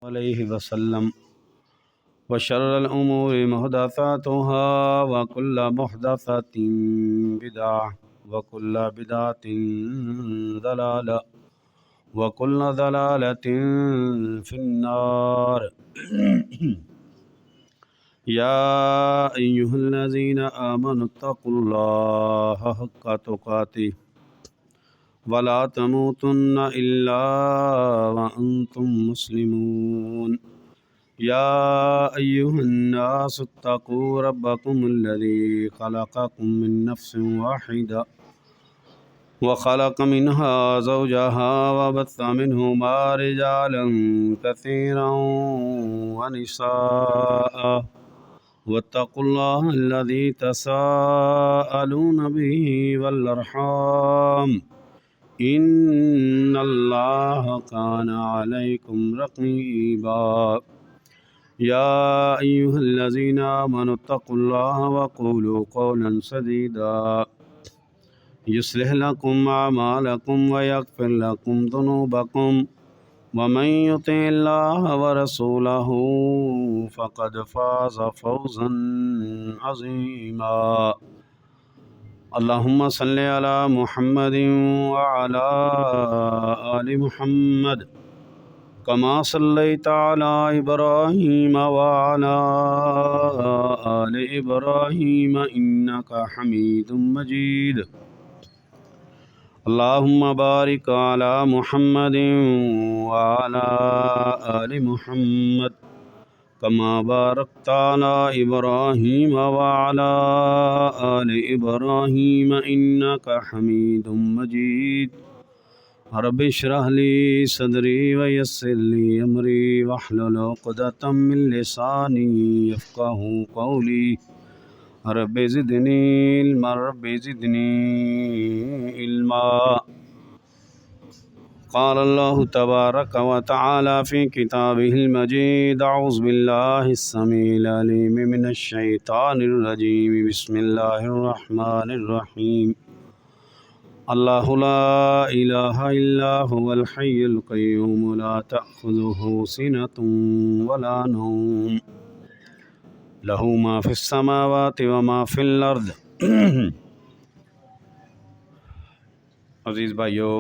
عليه وسلم وشر الأمور محدثاتها وكل محدثة بدعة وكل بدعة ضلالة وكل ضلالة في النار يا أيها الذين آمنوا اتقوا الله حق تقاته ولا تموتن إلا وأنتم مسلمون يا أيها الناس اتقوا ربكم الذي خلقكم من نفس واحدة وخلق منها زوجها وبث منهما رجالا كثيرا ونساء واتقوا الله الذي تساءلون به والأرحام إن الله كان عليكم رقيبا يا أيها الذين آمنوا اتقوا الله وقولوا قولا سديدا يصلح لكم أعمالكم ويغفر لكم ذنوبكم ومن يطع الله ورسوله فقد فاز فوزا عظيما اللهم صل على محمد وعلى آل محمد كما صليت على إبراهيم وعلى آل إبراهيم إنك حميد مجيد اللهم بارك على محمد وعلى آل محمد كما باركت على إبراهيم وعلى آل إبراهيم إنك حميد مجيد رب اشرح لي صدري ويسر لي أمري واحلل عقدة من لساني يفقهوا قولي رب زدني علما رب زدني علما قال الله تبارك وتعالى في كتابه المجيد أعوذ بالله السميع العليم من الشيطان الرجيم بسم الله الرحمن الرحيم الله لا إله إلا هو الحي القيوم لا تأخذه سنة ولا نوم له ما في السماوات وما في الأرض عزیز بھائیو،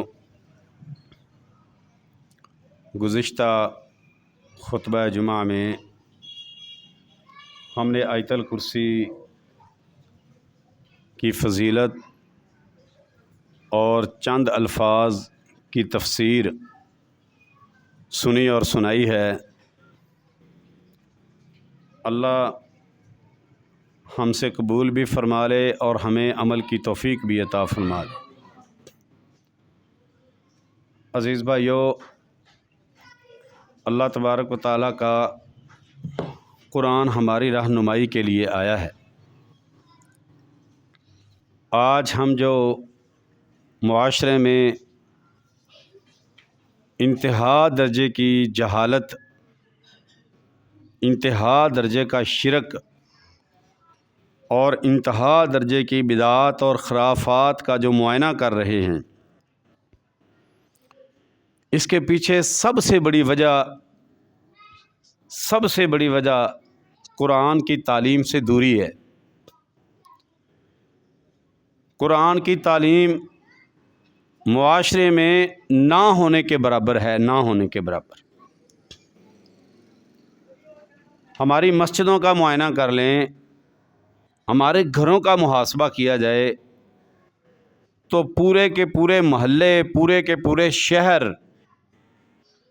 گزشتہ خطبہ جمعہ میں ہم نے آیت الکرسی کی فضیلت اور چند الفاظ کی تفسیر سنی اور سنائی ہے۔ اللہ ہم سے قبول بھی فرما لے اور ہمیں عمل کی توفیق بھی عطا فرما لے۔ عزیز بھائیو، اللہ تبارک و تعالیٰ کا قرآن ہماری رہنمائی کے لیے آیا ہے۔ آج ہم جو معاشرے میں انتہا درجے کی جہالت، انتہا درجے کا شرک اور انتہا درجے کی بدعات اور خرافات کا جو معائنہ کر رہے ہیں، اس کے پیچھے سب سے بڑی وجہ قرآن کی تعلیم سے دوری ہے۔ قرآن کی تعلیم معاشرے میں نہ ہونے کے برابر ہے، نہ ہونے کے برابر۔ ہماری مسجدوں کا معائنہ کر لیں، ہمارے گھروں کا محاسبہ کیا جائے تو پورے کے پورے محلے، پورے کے پورے شہر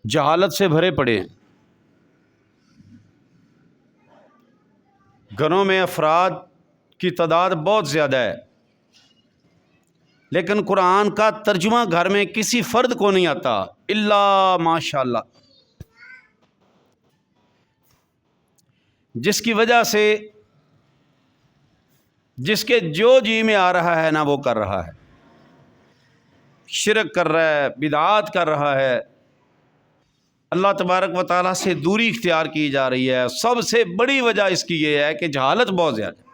جہالت سے بھرے پڑے ہیں۔ گھروں میں افراد کی تعداد بہت زیادہ ہے، لیکن قرآن کا ترجمہ گھر میں کسی فرد کو نہیں آتا الا ماشاء اللہ، جس کی وجہ سے جس کے جو جی میں آ رہا ہے نا وہ کر رہا ہے، شرک کر رہا ہے، بدعات کر رہا ہے، اللہ تبارک و تعالیٰ سے دوری اختیار کی جا رہی ہے۔ سب سے بڑی وجہ اس کی یہ ہے کہ جہالت بہت زیادہ ہے۔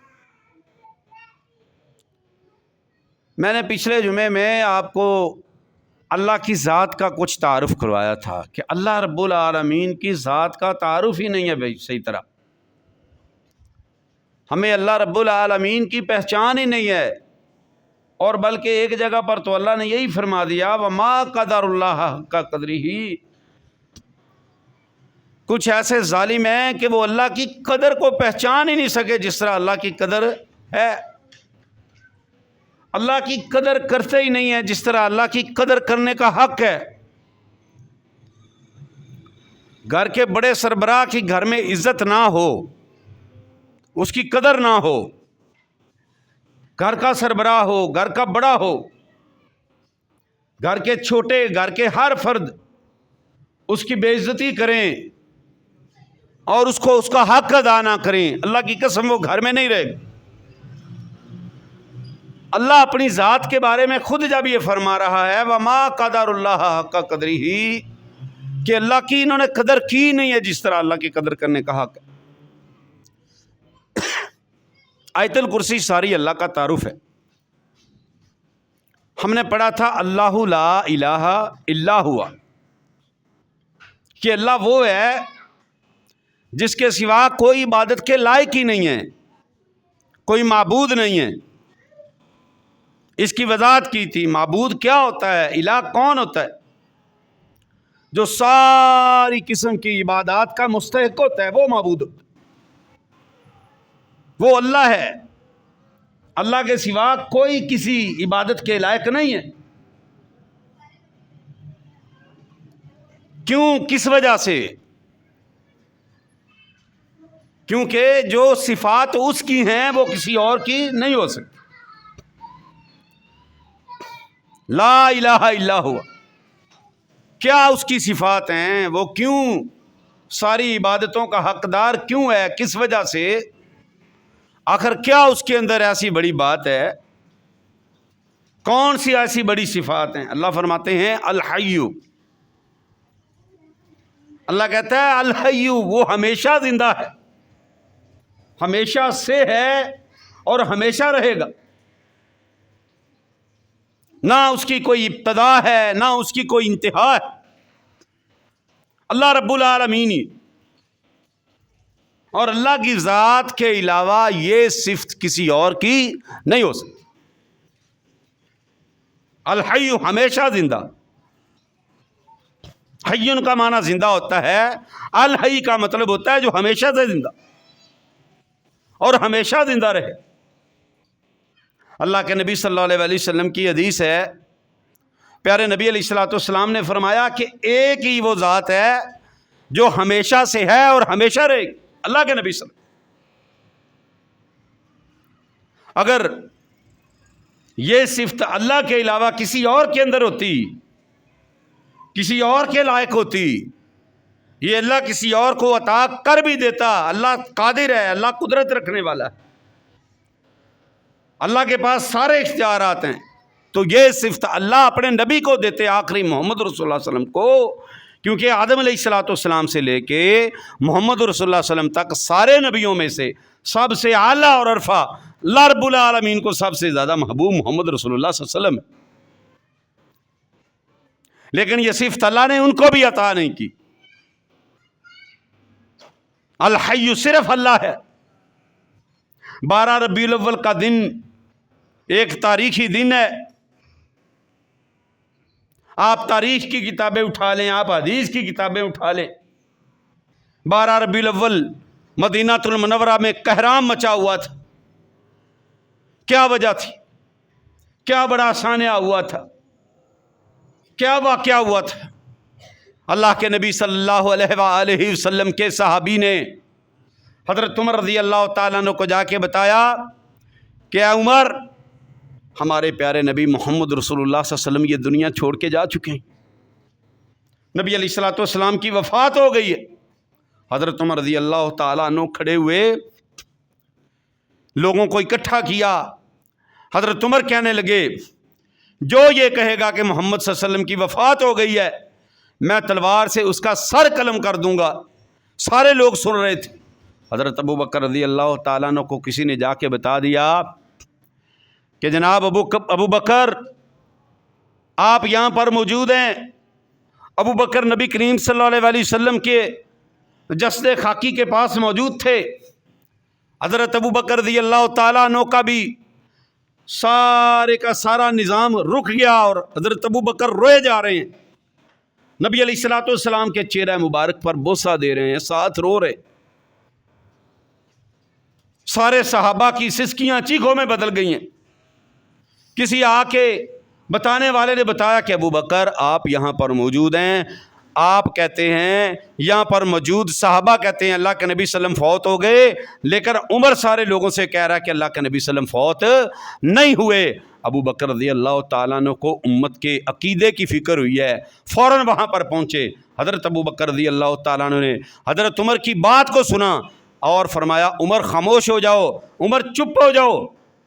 میں نے پچھلے جمعے میں آپ کو اللہ کی ذات کا کچھ تعارف کروایا تھا کہ اللہ رب العالمین کی ذات کا تعارف ہی نہیں ہے بھائی صحیح طرح، ہمیں اللہ رب العالمین کی پہچان ہی نہیں ہے، اور بلکہ ایک جگہ پر تو اللہ نے یہی فرما دیا وما قدر اللہ حق قدرہ، کچھ ایسے ظالم ہیں کہ وہ اللہ کی قدر کو پہچان ہی نہیں سکے جس طرح اللہ کی قدر ہے، اللہ کی قدر کرتے ہی نہیں ہے جس طرح اللہ کی قدر کرنے کا حق ہے۔ گھر کے بڑے سربراہ کی گھر میں عزت نہ ہو، اس کی قدر نہ ہو، گھر کا سربراہ ہو، گھر کا بڑا ہو، گھر کے چھوٹے، گھر کے ہر فرد اس کی بے عزتی کریں اور اس کا حق ادا نہ کریں، اللہ کی قسم وہ گھر میں نہیں رہے گا۔ اللہ اپنی ذات کے بارے میں خود جب یہ فرما رہا ہے وما قدر اللہ حق قدرہ، کہ اللہ کی انہوں نے قدر کی نہیں ہے جس طرح اللہ کی قدر کرنے کا حق ہے۔ آیت الکرسی ساری اللہ کا تعارف ہے۔ ہم نے پڑھا تھا اللہ لا الہ الا ہوا، کہ اللہ وہ ہے جس کے سوا کوئی عبادت کے لائق ہی نہیں ہے، کوئی معبود نہیں ہے۔ اس کی وضاحت کی تھی، معبود کیا ہوتا ہے، الہ کون ہوتا ہے، جو ساری قسم کی عبادات کا مستحق ہوتا ہے وہ معبود ہوتا ہے، وہ اللہ ہے۔ اللہ کے سوا کوئی کسی عبادت کے لائق نہیں ہے۔ کیوں؟ کس وجہ سے؟ کیونکہ جو صفات اس کی ہیں وہ کسی اور کی نہیں ہو سکتی۔ لا الہ الا ہوا، کیا اس کی صفات ہیں، وہ کیوں ساری عبادتوں کا حقدار کیوں ہے، کس وجہ سے، آخر کیا اس کے اندر ایسی بڑی بات ہے، کون سی ایسی بڑی صفات ہیں؟ اللہ فرماتے ہیں الحی، اللہ کہتا ہے الحی، وہ ہمیشہ زندہ ہے، ہمیشہ سے ہے اور ہمیشہ رہے گا، نہ اس کی کوئی ابتدا ہے نہ اس کی کوئی انتہا ہے۔ اللہ رب العالمین ہی، اور اللہ کی ذات کے علاوہ یہ صفت کسی اور کی نہیں ہو سکتی۔ الحی، ہمیشہ زندہ، حیٌ کا معنی زندہ ہوتا ہے، الحی کا مطلب ہوتا ہے جو ہمیشہ سے زندہ اور ہمیشہ زندہ رہے۔ اللہ کے نبی صلی اللہ علیہ وسلم کی حدیث ہے، پیارے نبی علیہ الصلوۃ والسلام نے فرمایا کہ ایک ہی وہ ذات ہے جو ہمیشہ سے ہے اور ہمیشہ رہے گی۔ اللہ کے نبی صلی اللہ علیہ وسلم، اگر یہ صفت اللہ کے علاوہ کسی اور کے اندر ہوتی، کسی اور کے لائق ہوتی، یہ اللہ کسی اور کو عطا کر بھی دیتا۔ اللہ قادر ہے، اللہ قدرت رکھنے والا ہے، اللہ کے پاس سارے اختیارات ہیں، تو یہ صفت اللہ اپنے نبی کو دیتے، آخری محمد رسول اللہ صلی اللہ علیہ وسلم کو، کیونکہ آدم علیہ الصلوۃ والسلام سے لے کے محمد رسول اللہ صلی اللہ علیہ وسلم تک سارے نبیوں میں سے سب سے اعلیٰ اور عرفہ، اللہ رب العالمین کو سب سے زیادہ محبوب محمد رسول اللہ صلی اللہ علیہ وسلم، لیکن یہ صفت اللہ نے ان کو بھی عطا نہیں کی۔ الحی صرف اللہ ہے۔ 12 ربیع الاول کا دن ایک تاریخی دن ہے، آپ تاریخ کی کتابیں اٹھا لیں، آپ حدیث کی کتابیں اٹھا لیں، 12 ربیع الاول مدینہ المنورہ میں قہرام مچا ہوا تھا۔ کیا وجہ تھی؟ کیا بڑا سانحہ ہوا تھا؟ کیا واقعہ ہوا تھا؟ اللہ کے نبی صلی اللہ علیہ وآلہ وسلم کے صحابی نے حضرت عمر رضی اللہ تعالیٰ عنہ کو جا کے بتایا کہ اے عمر، ہمارے پیارے نبی محمد رسول اللہ صلی اللہ علیہ وسلم یہ دنیا چھوڑ کے جا چکے ہیں، نبی علیہ الصلوۃ والسلام کی وفات ہو گئی ہے۔ حضرت عمر رضی اللہ تعالیٰ عنہ کھڑے ہوئے، لوگوں کو اکٹھا کیا، حضرت عمر کہنے لگے جو یہ کہے گا کہ محمد صلی اللہ علیہ وسلم کی وفات ہو گئی ہے، میں تلوار سے اس کا سر قلم کر دوں گا۔ سارے لوگ سن رہے تھے۔ حضرت ابو بکر رضی اللہ تعالیٰ عنہ کو کسی نے جا کے بتا دیا کہ جناب ابو بکر، آپ یہاں پر موجود ہیں۔ ابو بکر نبی کریم صلی اللہ علیہ وسلم کے جسد خاکی کے پاس موجود تھے۔ حضرت ابو بکر رضی اللہ تعالیٰ عنہ کا بھی سارے کا سارا نظام رک گیا اور حضرت ابو بکر روئے جا رہے ہیں۔ نبی علیہ الصلوۃ والسلام کے چہرہ مبارک پر بوسہ دے رہے ہیں، ساتھ رو رہے۔ سارے صحابہ کی سسکیاں چیخوں میں بدل گئی ہیں۔ کسی آ کے بتانے والے نے بتایا کہ ابو بکر آپ یہاں پر موجود ہیں۔ آپ کہتے ہیں یہاں پر موجود صحابہ کہتے ہیں اللہ کے نبی صلی اللہ علیہ وسلم فوت ہو گئے، لیکن عمر سارے لوگوں سے کہہ رہا ہے کہ اللہ کے نبی صلی اللہ علیہ وسلم فوت نہیں ہوئے۔ ابو بکر رضی اللہ تعالیٰ عنہ کو امت کے عقیدے کی فکر ہوئی ہے، فوراً وہاں پر پہنچے۔ حضرت ابو بکر رضی اللہ تعالیٰ عنہ نے حضرت عمر کی بات کو سنا اور فرمایا عمر خاموش ہو جاؤ، عمر چپ ہو جاؤ۔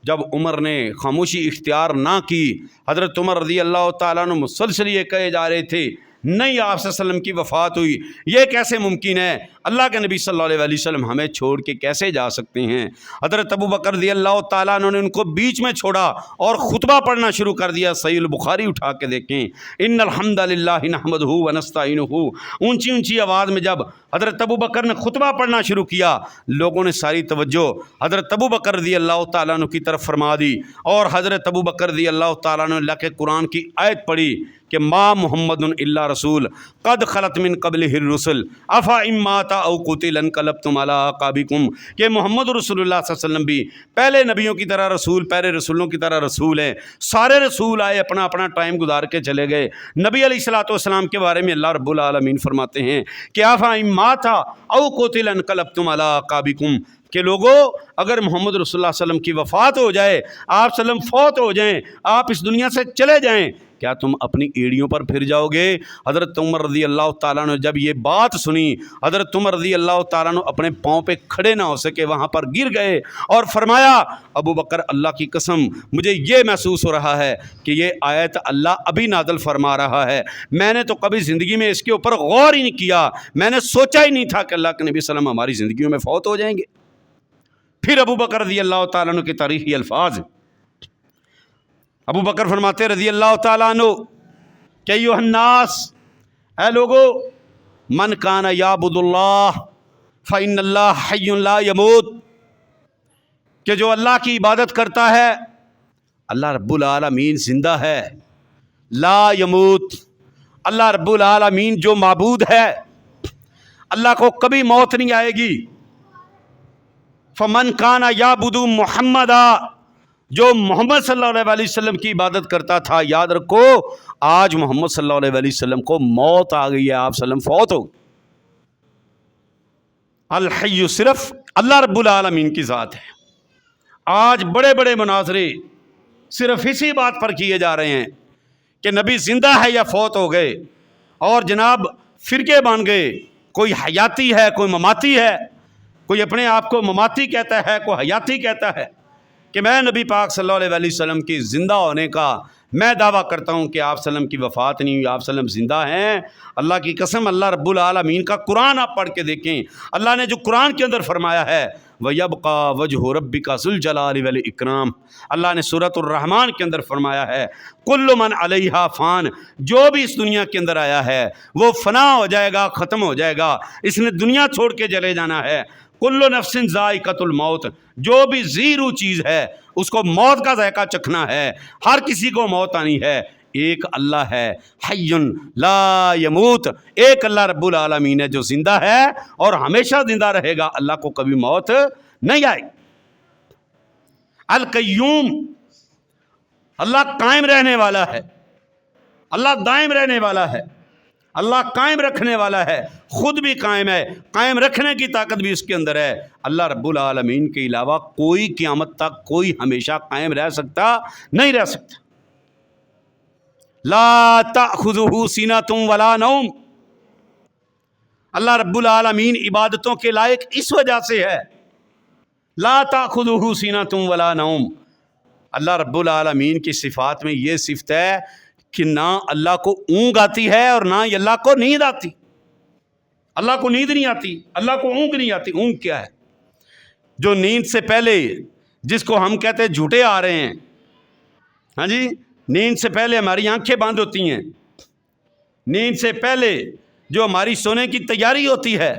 جب عمر نے خاموشی اختیار نہ کی، حضرت عمر رضی اللہ تعالیٰ عنہ مسلسل یہ کہے جا رہے تھے نہیں آپ صلی اللہ علیہ وسلم کی وفات ہوئی، یہ کیسے ممکن ہے؟ اللہ کے نبی صلی اللہ علیہ وسلم ہمیں چھوڑ کے کیسے جا سکتے ہیں؟ حضرت ابو بکر رضی اللہ تعالیٰ عنہ نے ان کو بیچ میں چھوڑا اور خطبہ پڑھنا شروع کر دیا۔ صحیح البخاری اٹھا کے دیکھیں، ان الحمد للہ نحمدہ ونستعینہ، اونچی اونچی آواز میں جب حضرت ابو بکر نے خطبہ پڑھنا شروع کیا، لوگوں نے ساری توجہ حضرت ابو بکر رضی اللہ تعالیٰ عنہ کی طرف فرما دی اور حضرت ابو بکر رضی اللہ تعالیٰ عنہ اللہ کے قرآن کی آیت پڑھی کہ ما محمد الا رسول قد خلت من قبلہ الرسل افا ان مات او قتل انقلبتم علی اعقابکم، کہ محمد رسول اللہ صلی اللہ علیہ وسلم بھی پہلے نبیوں کی طرح رسول، پہلے رسولوں کی طرح رسول ہیں۔ سارے رسول آئے، اپنا اپنا ٹائم گزار کے چلے گئے۔ نبی علیہ الصلوۃ والسلام کے بارے میں اللہ رب العالمین فرماتے ہیں کہ افا ان مات او قتل انقلبتم علی اعقابکم، کہ لوگوں اگر محمد رسول اللہ صلی اللہ علیہ وسلم کی وفات ہو جائے، آپ صلی اللہ علیہ وسلم فوت ہو جائیں، آپ اس دنیا سے چلے جائیں، کیا تم اپنی ایڑیوں پر پھر جاؤ گے؟ حضرت عمر رضی اللہ تعالیٰ نے جب یہ بات سنی، حضرت عمر رضی اللہ تعالیٰ نے اپنے پاؤں پہ کھڑے نہ ہو سکے، وہاں پر گر گئے اور فرمایا ابو بکر اللہ کی قسم مجھے یہ محسوس ہو رہا ہے کہ یہ آیت اللہ ابھی نازل فرما رہا ہے، میں نے تو کبھی زندگی میں اس کے اوپر غور ہی نہیں کیا، میں نے سوچا ہی نہیں تھا کہ اللہ کے نبی صلی اللہ علیہ وسلم ہماری زندگیوں میں فوت ہو جائیں گے۔ پھر ابو بکر رضی اللہ تعالیٰ عنہ کے تاریخی الفاظ، ابو بکر فرماتے رضی اللہ تعالیٰ عنہ کہ ایھا الناس، اے لوگو، من کان یعبد اللہ فإن اللہ حی لا یموت، کہ جو اللہ کی عبادت کرتا ہے اللہ رب العالمین زندہ ہے، لا یموت، اللہ رب العالمین جو معبود ہے اللہ کو کبھی موت نہیں آئے گی۔ فمن کان یعبد محمدا، جو محمد صلی اللہ علیہ وسلم کی عبادت کرتا تھا، یاد رکھو آج محمد صلی اللہ علیہ وسلم کو موت آ گئی ہے، آپ صلی اللہ علیہ وسلم فوت ہو۔ الحی صرف اللہ رب العالمین کی ذات ہے۔ آج بڑے بڑے مناظرے صرف اسی بات پر کیے جا رہے ہیں کہ نبی زندہ ہے یا فوت ہو گئے، اور جناب فرقے بن گئے، کوئی حیاتی ہے کوئی مماتی ہے، کوئی اپنے آپ کو مماتی کہتا ہے کوئی حیاتی کہتا ہے، کہ میں نبی پاک صلی اللہ علیہ وسلم کی زندہ ہونے کا میں دعویٰ کرتا ہوں کہ آپ صلی اللہ علیہ وسلم کی وفات نہیں ہوئی، آپ صلی اللہ علیہ وسلم زندہ ہیں۔ اللہ کی قسم، اللہ رب العالمین کا قرآن آپ پڑھ کے دیکھیں، اللہ نے جو قرآن کے اندر فرمایا ہے وَيَبْقَى وَجْهُ رَبِّكَ ذُو الْجَلَالِ وَالْإِكْرَامِ، اللہ نے سورۃ الرحمن کے اندر فرمایا ہے کل من علیہا فان، جو بھی اس دنیا کے اندر آیا ہے وہ فنا ہو جائے گا، ختم ہو جائے گا، اس نے دنیا چھوڑ کے چلے جانا ہے۔ کل نفس ذائقۃ الموت، جو بھی زیرو چیز ہے اس کو موت کا ذائقہ چکھنا ہے، ہر کسی کو موت آنی ہے۔ ایک اللہ ہے حی لا یموت، ایک اللہ رب العالمین ہے جو زندہ ہے اور ہمیشہ زندہ رہے گا، اللہ کو کبھی موت نہیں آئے۔ القیوم، اللہ قائم رہنے والا ہے، اللہ دائم رہنے والا ہے، اللہ قائم رکھنے والا ہے، خود بھی قائم ہے، قائم رکھنے کی طاقت بھی اس کے اندر ہے۔ اللہ رب العالمین کے علاوہ کوئی قیامت تک کوئی ہمیشہ قائم رہ سکتا نہیں رہ سکتا۔ لا تأخذہ سنۃ ولا نوم، اللہ رب العالمین عبادتوں کے لائق اس وجہ سے ہے، لا تأخذہ سنۃ ولا نوم۔ اللہ رب العالمین کی صفات میں یہ صفت ہے کہ نہ اللہ کو اونگ آتی ہے اور نہ اللہ کو نیند آتی، اللہ کو نیند نہیں آتی، اللہ کو اونگ نہیں آتی۔ اونگ کیا ہے؟ جو نیند سے پہلے، جس کو ہم کہتے ہیں جھوٹے آ رہے ہیں، ہاں جی، نیند سے پہلے ہماری آنکھیں بند ہوتی ہیں، نیند سے پہلے جو ہماری سونے کی تیاری ہوتی ہے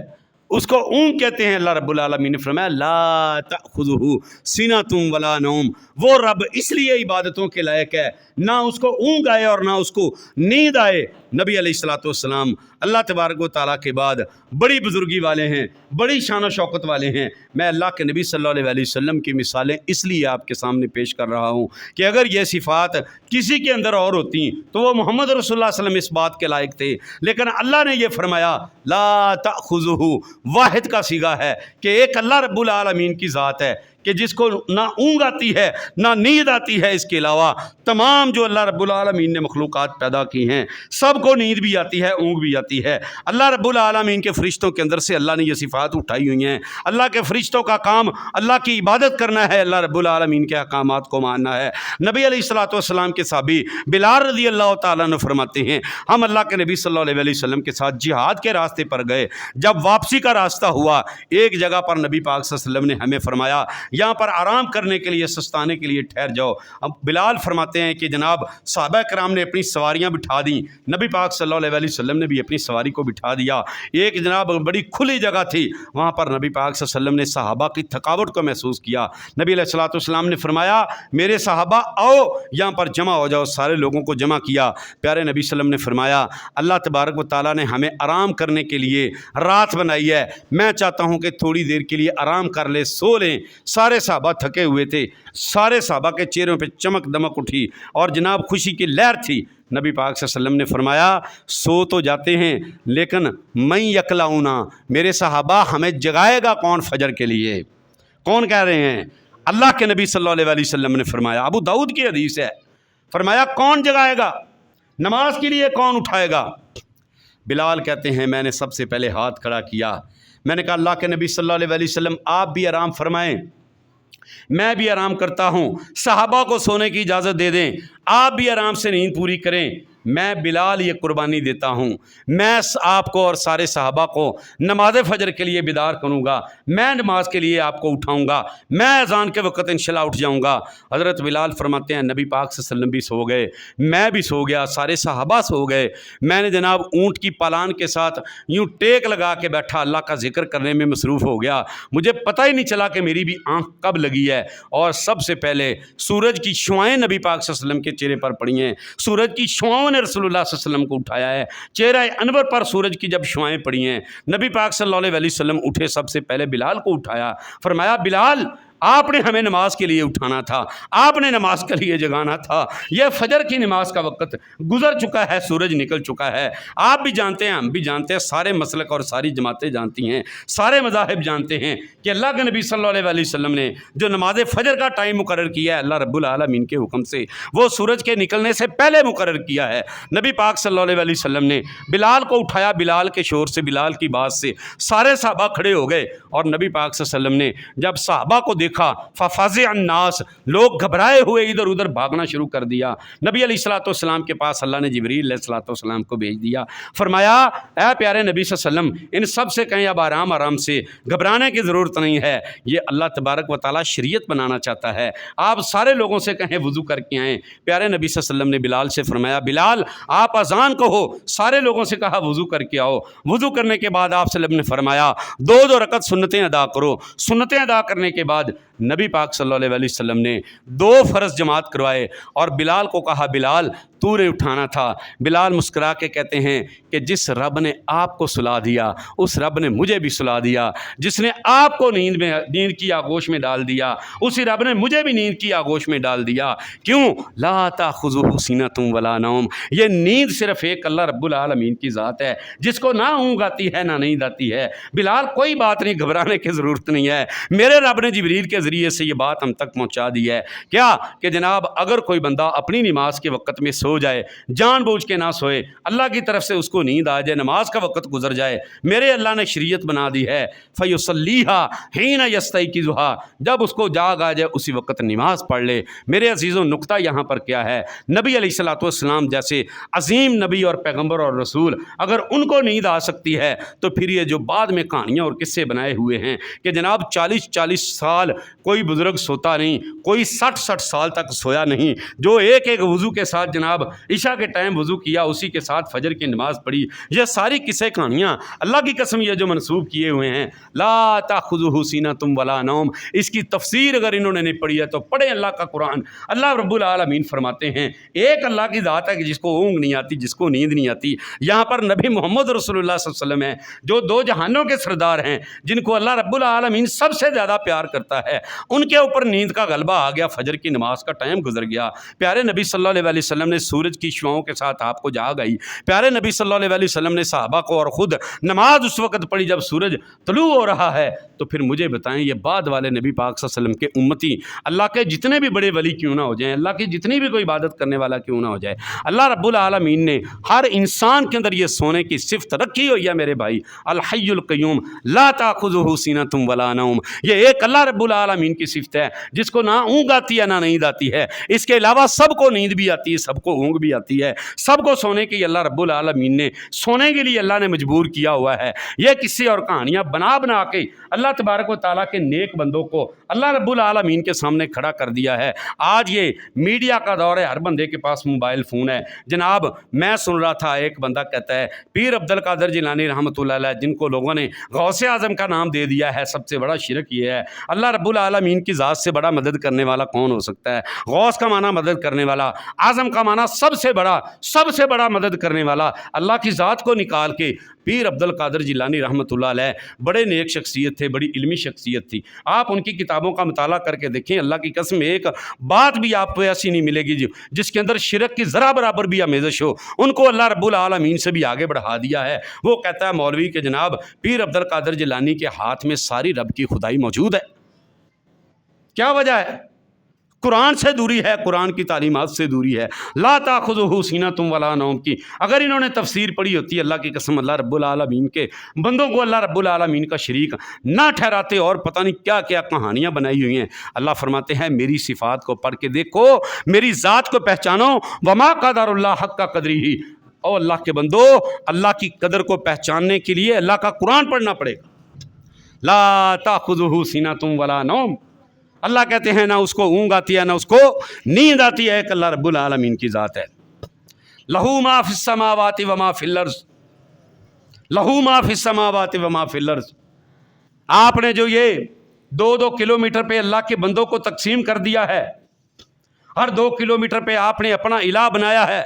اس کو اونگ کہتے ہیں۔ اللہ رب العالمین نے فرمایا لا تأخذہ سنۃ ولا نوم، وہ رب اس لیے عبادتوں کے لائق ہے، نہ اس کو اونگ آئے اور نہ اس کو نیند آئے۔ نبی علیہ الصلوۃ والسلام اللہ تبارک و تعالیٰ کے بعد بڑی بزرگی والے ہیں، بڑی شان و شوکت والے ہیں۔ میں اللہ کے نبی صلی اللہ علیہ وسلم کی مثالیں اس لیے آپ کے سامنے پیش کر رہا ہوں کہ اگر یہ صفات کسی کے اندر اور ہوتی تو وہ محمد رسول اللہ صلی اللہ علیہ وسلم اس بات کے لائق تھے، لیکن اللہ نے یہ فرمایا لا تأخذہ، واحد کا صیغہ ہے کہ ایک اللہ رب العالمین کی ذات ہے کہ جس کو نہ اونگ آتی ہے نہ نیند آتی ہے، اس کے علاوہ تمام جو اللہ رب العالمین نے مخلوقات پیدا کی ہیں سب کو نیند بھی آتی ہے، اونگ بھی آتی ہے۔ اللہ رب العالمین کے فرشتوں کے اندر سے اللہ نے یہ صفات اٹھائی ہوئی ہیں۔ اللہ کے فرشتوں کا کام اللہ کی عبادت کرنا ہے، اللہ رب العالمین کے احکامات کو ماننا ہے۔ نبی علیہ الصلوۃ والسلام کے صحابی بلال رضی اللہ تعالیٰ عنہ فرماتے ہیں ہم اللہ کے نبی صلی اللہ علیہ وسلم کے ساتھ جہاد کے راستے پر گئے، جب واپسی کا راستہ ہوا ایک جگہ پر نبی پاک صلی اللہ علیہ وسلم نے ہمیں فرمایا یہاں پر آرام کرنے کے لیے، سستانے کے لیے ٹھہر جاؤ۔ اب بلال فرماتے ہیں کہ جناب صحابہ کرام نے اپنی سواریاں بٹھا دیں، نبی پاک صلی اللہ علیہ وسلم نے بھی اپنی سواری کو بٹھا دیا۔ ایک جناب بڑی کھلی جگہ تھی، وہاں پر نبی پاک صلی اللہ علیہ وسلم نے صحابہ کی تھکاوٹ کو محسوس کیا۔ نبی علیہ الصلوۃ والسلام نے فرمایا میرے صحابہ آؤ یہاں پر جمع ہو جاؤ، سارے لوگوں کو جمع کیا۔ پیارے نبی صلی اللہ علیہ وسلم نے فرمایا اللہ تبارک و تعالیٰ نے ہمیں آرام کرنے کے لیے رات بنائی ہے، میں چاہتا ہوں کہ تھوڑی دیر کے لیے آرام کر لے، سو لیں۔ سارے صحابہ تھکے ہوئے تھے، سارے صحابہ کے چہروں پہ چمک دمک اٹھی اور جناب خوشی کی لہر تھی۔ نبی پاک صلی اللہ علیہ وسلم نے فرمایا سو تو جاتے ہیں لیکن میں یکلاؤنا، میرے صحابہ ہمیں جگائے گا کون فجر کے لیے؟ کون کہہ رہے ہیں؟ اللہ کے نبی صلی اللہ علیہ وسلم نے فرمایا، ابو داؤد کی حدیث ہے، فرمایا کون جگائے گا؟ نماز کے لیے کون اٹھائے گا؟ بلال کہتے ہیں میں نے سب سے پہلے ہاتھ کھڑا کیا، میں نے کہا اللہ کے نبی صلی اللہ علیہ وسلم آپ بھی آرام فرمائیں، میں بھی آرام کرتا ہوں، صحابہ کو سونے کی اجازت دے دیں، آپ بھی آرام سے نیند پوری کریں۔ میں بلال یہ قربانی دیتا ہوں، میں آپ کو اور سارے صحابہ کو نماز فجر کے لیے بیدار کروں گا، میں نماز کے لیے آپ کو اٹھاؤں گا، میں اذان کے وقت انشاءاللہ اٹھ جاؤں گا۔ حضرت بلال فرماتے ہیں نبی پاک صلی اللہ علیہ وسلم بھی سو گئے، میں بھی سو گیا، سارے صحابہ سو گئے۔ میں نے جناب اونٹ کی پالان کے ساتھ یوں ٹیک لگا کے بیٹھا، اللہ کا ذکر کرنے میں مصروف ہو گیا، مجھے پتہ ہی نہیں چلا کہ میری بھی آنکھ کب لگی ہے۔ اور سب سے پہلے سورج کی شعائیں نبی پاک صلی اللہ علیہ وسلم کے چہرے پر پڑی ہیں، سورج کی شعاؤں نے رسول اللہ صلی اللہ علیہ وسلم کو اٹھایا ہے، چہرہ انور پر سورج کی جب شعائیں پڑی ہیں، نبی پاک صلی اللہ علیہ وسلم اٹھے، سب سے پہلے بلال کو اٹھایا، فرمایا بلال آپ نے ہمیں نماز کے لیے اٹھانا تھا، آپ نے نماز کے لیے جگانا تھا، یہ فجر کی نماز کا وقت گزر چکا ہے، سورج نکل چکا ہے، آپ بھی جانتے ہیں ہم بھی جانتے ہیں، سارے مسلک اور ساری جماعتیں جانتی ہیں، سارے مذاہب جانتے ہیں کہ اللہ کے نبی صلی اللہ علیہ وسلم نے جو نماز فجر کا ٹائم مقرر کیا ہے اللہ رب العالمین کے حکم سے، وہ سورج کے نکلنے سے پہلے مقرر کیا ہے۔ نبی پاک صلی اللہ علیہ وسلم نے بلال کو اٹھایا، بلال کے شور سے، بلال کی بات سے سارے صحابہ کھڑے ہو گئے، اور نبی پاک صلی اللہ علیہ وسلم نے جب صحابہ کو دیکھا ففزع الناس، لوگ گھبرائے ہوئے ادھر ادھر بھاگنا شروع کر دیا۔ نبی علیہ الصلوۃ والسلام کے پاس اللہ نے جبریل علیہ الصلوۃ والسلام کو بھیج دیا، فرمایا اے پیارے نبی صلی اللہ علیہ وسلم ان سب سے کہیں اب آرام آرام سے، گھبرانے کی ضرورت نہیں ہے، یہ اللہ تبارک و تعالیٰ شریعت بنانا چاہتا ہے، آپ سارے لوگوں سے کہیں وضو کر کے آئیں۔ پیارے نبی صلی اللہ علیہ وسلم نے بلال سے فرمایا بلال آپ اذان کہو، سارے لوگوں سے کہا وضو کر کے آؤ۔ وضو کرنے کے بعد آپ صلی اللہ علیہ وسلم نے فرمایا دو رکعت سنتیں ادا کرو۔ سنتیں ادا کرنے کے بعد نبی پاک صلی اللہ علیہ وسلم نے 2 فرض جماعت کروائے اور بلال کو کہا بلال تو نے اٹھانا تھا۔ بلال مسکرا کے کہتے ہیں کہ جس رب نے آپ کو سلا دیا اس رب نے مجھے بھی سلا دیا، جس نے آپ کو نیند کی آغوش میں ڈال دیا اسی رب نے مجھے بھی نیند کی آغوش میں ڈال دیا۔ کیوں؟ لا تأخذہ سنۃ ولا نوم، یہ نیند صرف ایک اللہ رب العالمین کی ذات ہے جس کو نہ اونگ آتی ہے نہ نیند آتی ہے۔ بلال کوئی بات نہیں، گھبرانے کی ضرورت نہیں ہے، میرے رب نے جبریل کے ذریعے سے یہ بات ہم تک پہنچا دی ہے۔ کیا کہ جناب اگر کوئی بندہ اپنی نماز کے وقت میں سو سو جائے، جان بوجھ کے نہ سوئے، اللہ کی طرف سے اس کو نیند آ جائے، نماز کا وقت گزر جائے، میرے اللہ نے شریعت بنا دی ہے فَيُصَلِّيهَا حِينَ يَسْتَيْقِظُهَا، جب اس کو جاگ آ جائے اسی وقت نماز پڑھ لے۔ میرے عزیزوں نقطہ یہاں پر کیا ہے، نبی علیہ الصلوۃ والسلام جیسے عظیم نبی اور پیغمبر اور رسول اگر ان کو نیند آ سکتی ہے تو پھر یہ جو بعد میں کہانیاں اور قصے بنائے ہوئے ہیں کہ جناب 40 سال کوئی بزرگ سوتا نہیں، کوئی 60 سال تک سویا نہیں، جو ایک ایک وضو کے ساتھ جناب عشاء کے ٹائم وضو کیا اسی کے ساتھ فجر کی نماز پڑھی، یہ ساری قصے کہانیاں اللہ کی قسم یہ جو منسوب کیے ہوئے ہیں، لا تأخذہ سینۃ ولا نوم، اس کی تفسیر اگر انہوں نے نہیں پڑھی ہے تو پڑھیں اللہ کا قرآن۔ اللہ رب العالمین فرماتے ہیں ایک اللہ کی ذات ہے کہ جس کو اونگ نہیں آتی، جس کو نیند نہیں آتی۔ یہاں پر نبی محمد رسول اللہ صلی اللہ علیہ وسلم ہیں جو دو جہانوں کے سردار ہیں، جن کو اللہ رب العالمین سب سے زیادہ پیار کرتا ہے، ان کے اوپر نیند کا غلبہ آ گیا، فجر کی نماز کا ٹائم گزر گیا۔ پیارے نبی صلی اللہ علیہ وسلم نے سورج کی شعاؤں کے ساتھ آپ کو جاگ آئی، پیارے نبی صلی اللہ علیہ وسلم نے صحابہ کو اور خود نماز اس وقت پڑھی جب سورج طلوع ہو رہا ہے۔ تو پھر مجھے بتائیں یہ بعد والے نبی پاک صلی اللہ علیہ وسلم کے امتی اللہ کے جتنے بھی بڑے ولی کیوں نہ ہو جائیں، اللہ کی جتنی بھی کوئی عبادت کرنے والا کیوں نہ ہو جائے، اللہ رب العالمین نے ہر انسان کے اندر یہ سونے کی صفت رکھی ہوئی ہے میرے بھائی، الحی القیوم لا تأخذہ سینۃ ولا نوم، یہ ایک اللہ رب العالمین کی صفت ہے جس کو نہ اونگ آتی ہے نہ نیند آتی ہے، اس کے علاوہ سب کو نیند بھی آتی ہے، سب کو اونگ بھی آتی ہے، سب کو سونے کے اللہ رب العالمین نے سونے کے لیے اللہ نے مجبور کیا ہوا ہے۔ یہ قصے اور کہانیاں بنا بنا کے اللہ تبارک و تعالیٰ کے نیک بندوں کو اللہ رب العالمین کے سامنے کھڑا کر دیا ہے۔ آج یہ میڈیا کا دور ہے، ہر بندے کے پاس موبائل فون ہے۔ جناب میں سن رہا تھا ایک بندہ کہتا ہے پیر عبد القادر جیلانی رحمۃ اللہ علیہ، جن کو لوگوں نے غوث اعظم کا نام دے دیا ہے، سب سے بڑا شرک یہ ہے۔ اللہ رب العالمین کی ذات سے بڑا مدد کرنے والا کون ہو سکتا ہے؟ غوث کا معنی مدد کرنے والا، اعظم کا معنی سب سے بڑا مدد کرنے والا۔ اللہ کی ذات کو نکال کے پیر عبد القادر جیلانی رحمۃ اللہ علیہ بڑے نیک شخصیت تھے، بڑی علمی شخصیت تھی، آپ ان کی کتابوں کا مطالعہ کر کے دیکھیں، اللہ کی قسم ایک بات بھی آپ کو ایسی نہیں ملے گی جس کے اندر شرک کی ذرا برابر بھی آمیزش ہو۔ ان کو اللہ رب العالمین سے بھی آگے بڑھا دیا ہے۔ وہ کہتا ہے مولوی کہ جناب پیر عبد القادر جیلانی کے ہاتھ میں ساری رب کی خدائی موجود ہے۔ کیا وجہ ہے؟ قرآن سے دوری ہے، قرآن کی تعلیمات سے دوری ہے، لا تأخذہ سینۃ ولا نوم کی۔ اگر انہوں نے تفسیر پڑھی ہوتی، اللہ کی قسم اللہ رب العالمین کے بندوں کو اللہ رب العالمین کا شریک نہ ٹھہراتے، اور پتہ نہیں کیا کیا کہانیاں بنائی ہوئی ہیں۔ اللہ فرماتے ہیں میری صفات کو پڑھ کے دیکھو، میری ذات کو پہچانو، وما قدر اللہ حق قدرہ، او اللہ کے بندو اللہ کی قدر کو پہچاننے کے لیے اللہ کا قرآن پڑھنا پڑے گا۔ لا تأخذہ سینۃ ولا نوم، اللہ کہتے ہیں نہ اس کو اونگ آتی ہے نہ اس کو نیند آتی ہے، ایک اللہ رب العالمین کی ذات ہے۔ لہو ما فی السماوات وما فی الارض، لہو ما فی السماوات وما فی الارض۔ آپ نے جو یہ 2 کلومیٹر پہ اللہ کے بندوں کو تقسیم کر دیا ہے، ہر 2 کلومیٹر پہ آپ نے اپنا الہ بنایا ہے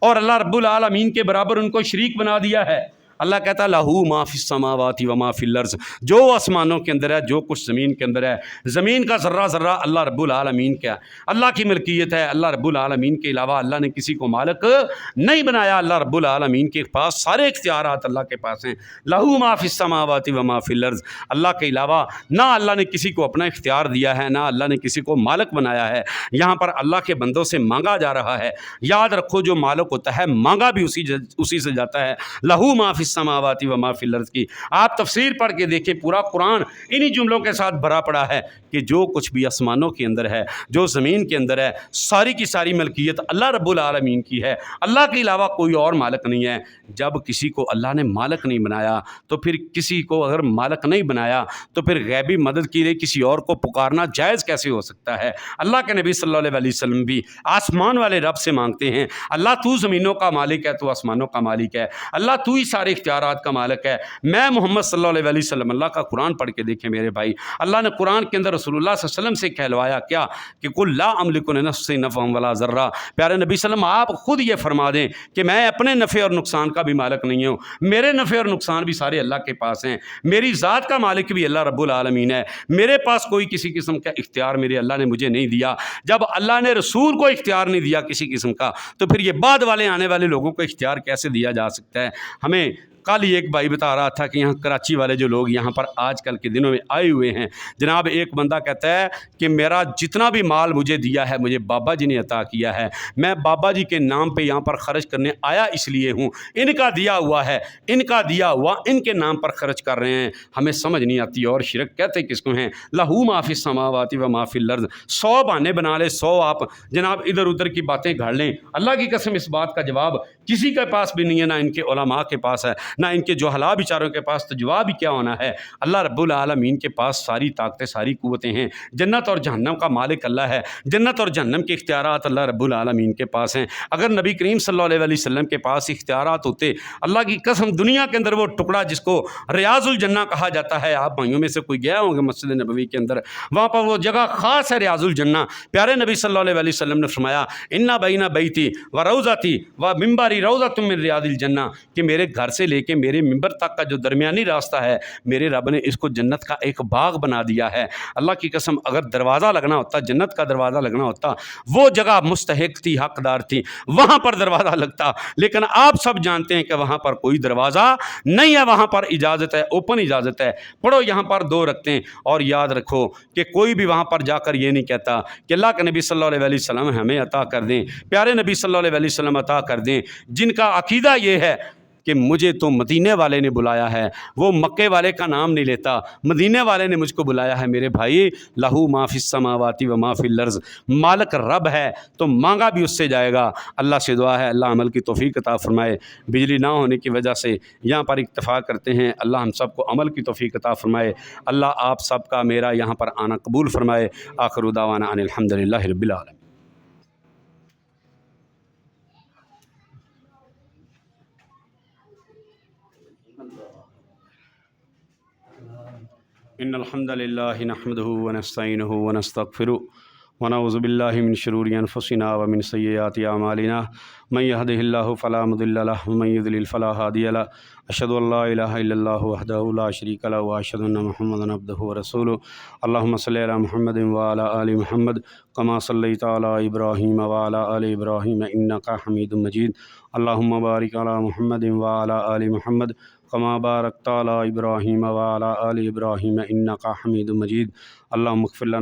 اور اللہ رب العالمین کے برابر ان کو شریک بنا دیا ہے۔ اللہ کہتا ہے لہو ما فی السماوات وما فی الارض، جو آسمانوں کے اندر ہے، جو کچھ زمین کے اندر ہے، زمین کا ذرہ ذرہ اللہ رب العالمین کا، اللہ کی ملکیت ہے۔ اللہ رب العالمین کے علاوہ اللہ نے کسی کو مالک نہیں بنایا، اللہ رب العالمین کے پاس سارے اختیارات اللہ کے پاس ہیں۔ لہو ما فی السماوات وما فی الارض، اللہ کے علاوہ نہ اللہ نے کسی کو اپنا اختیار دیا ہے، نہ اللہ نے کسی کو مالک بنایا ہے۔ یہاں پر اللہ کے بندوں سے مانگا جا رہا ہے، یاد رکھو جو مالک ہوتا ہے مانگا بھی اسی سے جاتا ہے۔ لہو ما فی السماوات وما فی الارض کی آپ تفسیر پڑھ کے دیکھیں، پورا قرآن انہی جملوں کے ساتھ بھرا پڑا ہے کہ جو کچھ بھی آسمانوں کے اندر ہے، جو زمین کے اندر ہے، ساری کی ساری ملکیت اللہ رب العالمین کی ہے، اللہ کے علاوہ کوئی اور مالک نہیں ہے۔ جب کسی کو اللہ نے مالک نہیں بنایا تو پھر کسی کو اگر مالک نہیں بنایا تو پھر غیبی مدد کے لیے کسی اور کو پکارنا جائز کیسے ہو سکتا ہے؟ اللہ کے نبی صلی اللہ علیہ وسلم بھی آسمان والے رب سے مانگتے ہیں، اللہ تو زمینوں کا مالک ہے، تو آسمانوں کا مالک ہے، اللہ تو ہی سارے اختیارات کا مالک ہے۔ میں محمد صلی اللہ علیہ وسلم اللہ کا قرآن پڑھ کے دیکھیں میرے بھائی، اللہ نے قرآن کے اندر رسول اللہ صلی اللہ علیہ وسلم سے کہلوایا کیا کہ قل لا املک لنفسی نفعا ولا ضرا۔ پیارے نبی صلی اللہ علیہ وسلم آپ خود یہ فرما دیں کہ میں اپنے نفع اور نقصان کا بھی مالک نہیں ہوں، میرے نفع اور نقصان بھی سارے اللہ کے پاس ہیں، میری ذات کا مالک بھی اللہ رب العالمین ہے، میرے پاس کوئی کسی قسم کا اختیار میرے اللہ نے مجھے نہیں دیا۔ جب اللہ نے رسول کو اختیار نہیں دیا کسی قسم کا، تو پھر یہ بعد والے آنے والے لوگوں کو اختیار کیسے دیا جا سکتا ہے؟ ہمیں کل ہی ایک بھائی بتا رہا تھا کہ یہاں کراچی والے جو لوگ یہاں پر آج کل کے دنوں میں آئے ہوئے ہیں، جناب ایک بندہ کہتا ہے کہ میرا جتنا بھی مال مجھے دیا ہے مجھے بابا جی نے عطا کیا ہے، میں بابا جی کے نام پہ یہاں پر خرچ کرنے آیا اس لیے ہوں، ان کا دیا ہوا ہے، ان کا دیا ہوا ان کے نام پر خرچ کر رہے ہیں، ہمیں سمجھ نہیں آتی۔ اور شرک کہتے کس کو ہیں؟ لہو ما فی السماوات و ما فی الارض، 100 بہانے بنا لے، 100 آپ جناب ادھر ادھر کی باتیں گھڑ لیں، اللہ کی قسم اس بات کا جواب کسی کے پاس بھی نہیں ہے، نہ ان کے علماء کے پاس ہے، نہ ان کے جہلاء بیچاروں کے پاس، تو جواب ہی کیا ہونا ہے؟ اللہ رب العالمین کے پاس ساری طاقتیں ساری قوتیں ہیں، جنت اور جہنم کا مالک اللہ ہے، جنت اور جہنم کے اختیارات اللہ رب العالمین کے پاس ہیں۔ اگر نبی کریم صلی اللہ علیہ وسلم کے پاس اختیارات ہوتے، اللہ کی قسم دنیا کے اندر وہ ٹکڑا جس کو ریاض الجنہ کہا جاتا ہے، آپ بھائیوں میں سے کوئی گیا ہوں گے مسجد نبوی کے اندر، وہاں پر وہ جگہ خاص ہے ریاض الجنہ، پیارے نبی صلی اللہ علیہ وسلم نے فرمایا ان بین بیتی و روضتی و ممبری روضۃ من ریاض الجنہ، کہ میرے گھر سے لے کے میرے ممبر تک کا جو درمیانی راستہ ہے، میرے رب نے اس کو جنت کا ایک باغ بنا دیا ہے۔ اللہ کی قسم اگر دروازہ لگنا ہوتا، جنت کا دروازہ لگنا ہوتا، وہ جگہ مستحق تھی، حقدار تھی، وہاں پر دروازہ لگتا، لیکن آپ سب جانتے ہیں کہ وہاں پر کوئی دروازہ نہیں ہے، وہاں پر اجازت ہے، اوپن اجازت ہے، پڑھو یہاں پر 2 رکھتے، اور یاد رکھو کہ کوئی بھی وہاں پر جا کر یہ نہیں کہتا کہ اللہ کے نبی صلی اللہ علیہ وسلم ہمیں عطا کر دیں، پیارے نبی صلی اللہ علیہ وسلم عطا کر دیں، جن کا عقیدہ یہ ہے کہ مجھے تو مدینے والے نے بلایا ہے، وہ مکے والے کا نام نہیں لیتا، مدینے والے نے مجھ کو بلایا ہے، میرے بھائی لہو ما فی السماوات و ما فی الارض، مالک رب ہے تو مانگا بھی اس سے جائے گا۔ اللہ سے دعا ہے اللہ عمل کی توفیق عطا فرمائے۔ بجلی نہ ہونے کی وجہ سے یہاں پر اکتفا کرتے ہیں، اللہ ہم سب کو عمل کی توفیق عطا فرمائے، اللہ آپ سب کا میرا یہاں پر آنا قبول فرمائے۔ آخر دعوانا ان الحمدللہ رب العالمین۔ ان الحمد للہ نحمدہ ونستعینہ ونستغفرہ ونعوذ باللہ من شرور انفسنا ومن سیئات اعمالنا من یہدہ اللہ فلا مضل لہ ومن یضلل فلا ہادی لہ، اشہد ان لا الہ الا اللہ وحدہ لا شریک لہ واشہد ان محمدا عبدہ ورسولہ۔ اللہم صلی علی محمد وعلی آل محمد کما صلیت علی ابراہیم وعلی آل ابراہیم انک حمید مجید۔ اللہم بارک علی محمد وعلی آل محمد کما بارکت علی ابراہیم وعلی آل ابراہیم انک حمید مجید۔ اللہم اغفر لنا